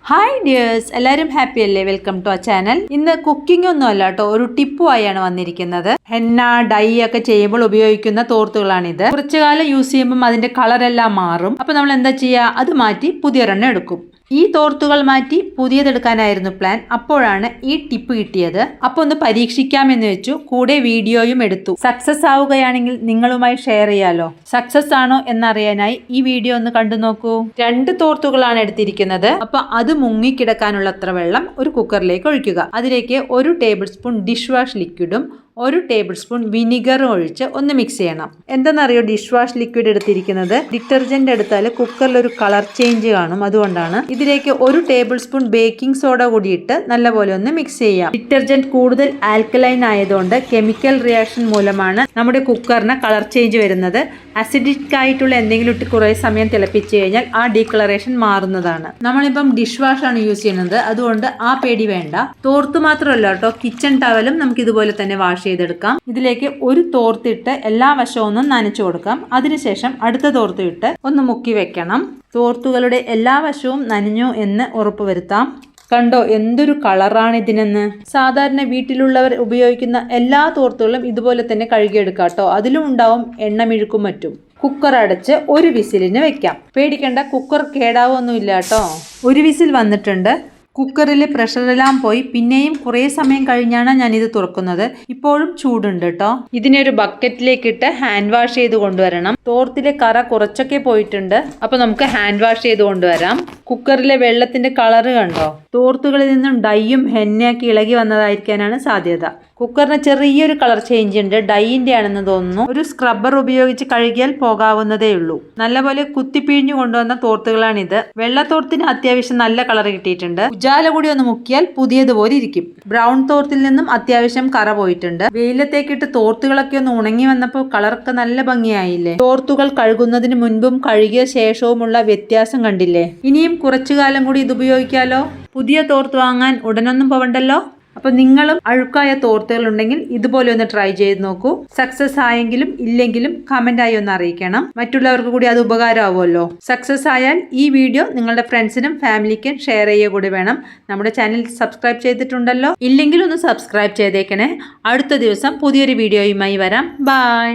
Hi dears, എല്ലാവരും happy അല്ലേ? Welcome to ആ ചാനൽ. ഇന്ന് കുക്കിംഗ് ഒന്നും അല്ല കേട്ടോ, ഒരു ടിപ്പുമായാണ് വന്നിരിക്കുന്നത്. ഹെന്ന ഡൈ ഒക്കെ ചെയ്യുമ്പോൾ ഉപയോഗിക്കുന്ന തോർത്തുകളാണിത്. കുറച്ചു കാലം യൂസ് ചെയ്യുമ്പോൾ അതിന്റെ കളറെല്ലാം മാറും. അപ്പൊ നമ്മൾ എന്താ ചെയ്യുക? അത് മാറ്റി പുതിയൊരെണ്ണം എടുക്കും. ഈ തോർത്തുകൾ മാറ്റി പുതിയതെടുക്കാനായിരുന്നു പ്ലാൻ. അപ്പോഴാണ് ഈ ടിപ്പ് കിട്ടിയത്. അപ്പൊ ഒന്ന് പരീക്ഷിക്കാമെന്ന് വെച്ചു. കൂടെ വീഡിയോയും എടുത്തു. സക്സസ് ആവുകയാണെങ്കിൽ നിങ്ങളുമായി ഷെയർ ചെയ്യാലോ. സക്സസ് ആണോ എന്നറിയാനായി ഈ വീഡിയോ ഒന്ന് കണ്ടു നോക്കൂ. 2 തോർത്തുകളാണ് എടുത്തിരിക്കുന്നത്. അപ്പൊ അത് മുങ്ങിക്കിടക്കാനുള്ളത്ര വെള്ളം ഒരു കുക്കറിലേക്ക് ഒഴിക്കുക. അതിലേക്ക് 1 ടേബിൾ സ്പൂൺ ഡിഷ് വാഷ് ലിക്വിഡും 1 ടേബിൾ സ്പൂൺ വിനിഗറും ഒഴിച്ച് ഒന്ന് മിക്സ് ചെയ്യണം. എന്തെന്നറിയോ ഡിഷ് വാഷ് ലിക്വിഡ് എടുത്തിരിക്കുന്നത്? ഡിറ്റർജന്റ് എടുത്താൽ കുക്കറിൽ ഒരു കളർ ചേഞ്ച് കാണും, അതുകൊണ്ടാണ്. ഇതിലേക്ക് 1 ടേബിൾ സ്പൂൺ ബേക്കിംഗ് സോഡ കൂടി ഇട്ട് നല്ലപോലെ ഒന്ന് മിക്സ് ചെയ്യാം. ഡിറ്റർജന്റ് കൂടുതൽ ആൽക്കലൈൻ ആയതുകൊണ്ട് കെമിക്കൽ റിയാക്ഷൻ മൂലമാണ് നമ്മുടെ കുക്കറിന് കളർ ചേഞ്ച് വരുന്നത്. അസിഡിക് ആയിട്ടുള്ള എന്തെങ്കിലും ഇട്ട് കുറേ സമയം തിളപ്പിച്ച് കഴിഞ്ഞാൽ ആ ഡീകളറേഷൻ മാറുന്നതാണ്. നമ്മളിപ്പം ഡിഷ് വാഷ് ആണ് യൂസ് ചെയ്യുന്നത്, അതുകൊണ്ട് ആ പേടി വേണ്ട. തോർത്ത് മാത്രമല്ല കേട്ടോ, കിച്ചൺ ടവലും നമുക്ക് ഇതുപോലെ തന്നെ വാഷ് ചെയ്തെടുക്കാം. ഇതിലേക്ക് 1 തോർത്തിട്ട് എല്ലാ വശവും ഒന്ന് നനച്ചു കൊടുക്കാം. അതിനുശേഷം അടുത്ത തോർത്തിട്ട് ഒന്ന് മുക്കി വെക്കണം. തോർത്തുകളുടെ എല്ലാ വശവും നനഞ്ഞു എന്ന് ഉറപ്പുവരുത്താം. കണ്ടോ എന്തൊരു കളറാണ് ഇതിനെന്ന്. സാധാരണ വീട്ടിലുള്ളവർ ഉപയോഗിക്കുന്ന എല്ലാ തോർത്തുകളും ഇതുപോലെ തന്നെ കഴുകിയെടുക്കാം കേട്ടോ. അതിലും ഉണ്ടാവും എണ്ണമിഴുക്കും മറ്റും. കുക്കർ അടച്ച് 1 വിസിലിന് വെക്കാം. പേടിക്കണ്ട, കുക്കർ കേടാവൊന്നുമില്ല കേട്ടോ. 1 വിസിൽ വന്നിട്ടുണ്ട്. കുക്കറിലെ പ്രഷറെല്ലാം പോയി. പിന്നെയും കുറേ സമയം കഴിഞ്ഞാണ് ഞാനിത് തുറക്കുന്നത്. ഇപ്പോഴും ചൂടുണ്ട് കേട്ടോ. ഇതിനെ ഒരു ബക്കറ്റിലേക്കിട്ട് ഹാൻഡ് വാഷ് ചെയ്ത് കൊണ്ടുവരണം. തോർത്തിലെ കറ കുറച്ചൊക്കെ പോയിട്ടുണ്ട്. അപ്പൊ നമുക്ക് ഹാൻഡ് വാഷ് ചെയ്ത് കൊണ്ടുവരാം. കുക്കറിലെ വെള്ളത്തിന്റെ കളറ് കണ്ടോ? തോർത്തുകളിൽ നിന്നും ഡൈയും ഹെന്നയൊക്കെ ഇളകി വന്നതായിരിക്കാനാണ് സാധ്യത. കുക്കറിന് ചെറിയൊരു കളർ ചേഞ്ച് ഉണ്ട്, ഡൈയിന്റെ ആണെന്ന് തോന്നുന്നു. ഒരു സ്ക്രബ്ബർ ഉപയോഗിച്ച് കഴുകിയാൽ പോകാവുന്നതേ ഉള്ളൂ. നല്ലപോലെ കുത്തിപ്പിഴിഞ്ഞു കൊണ്ടുവന്ന തോർത്തുകളാണിത്. വെള്ളത്തോർത്തിന് അത്യാവശ്യം നല്ല കളർ കിട്ടിയിട്ടുണ്ട്. ഉജാല കൂടി ഒന്ന് മുക്കിയാൽ പുതിയതുപോലെ ഇരിക്കും. ബ്രൗൺ തോർത്തിൽ നിന്നും അത്യാവശ്യം കറ പോയിട്ടുണ്ട്. വെയിലത്തേക്കിട്ട് തോർത്തുകളൊക്കെ ഒന്ന് ഉണങ്ങി വന്നപ്പോൾ കളറൊക്കെ നല്ല ഭംഗിയായില്ലേ? തോർത്തുകൾ കഴുകുന്നതിന് മുൻപും കഴുകിയ ശേഷവുമുള്ള വ്യത്യാസം കണ്ടില്ലേ? ഇനിയും കുറച്ചു കാലം കൂടി ഇത് ഉപയോഗിക്കാലോ. പുതിയ തോർത്ത് വാങ്ങാൻ ഉടനൊന്നും പോവണ്ടല്ലോ. അപ്പൊ നിങ്ങളും അഴുക്കായ തോർത്തുകൾ ഉണ്ടെങ്കിൽ ഇതുപോലെ ഒന്ന് ട്രൈ ചെയ്ത് നോക്കൂ. സക്സസ് ആയെങ്കിലും ഇല്ലെങ്കിലും കമന്റായി ഒന്ന് അറിയിക്കണം. മറ്റുള്ളവർക്ക് കൂടി അത് ഉപകാരമാവുമല്ലോ. സക്സസ് ആയാൽ ഈ വീഡിയോ നിങ്ങളുടെ ഫ്രണ്ട്സിനും ഫാമിലിക്കും ഷെയർ ചെയ്യുക കൂടി വേണം. നമ്മുടെ ചാനൽ സബ്സ്ക്രൈബ് ചെയ്തിട്ടുണ്ടല്ലോ, ഇല്ലെങ്കിൽ ഒന്ന് സബ്സ്ക്രൈബ് ചെയ്തേക്കണേ. അടുത്ത ദിവസം പുതിയൊരു വീഡിയോയുമായി വരാം. ബൈ.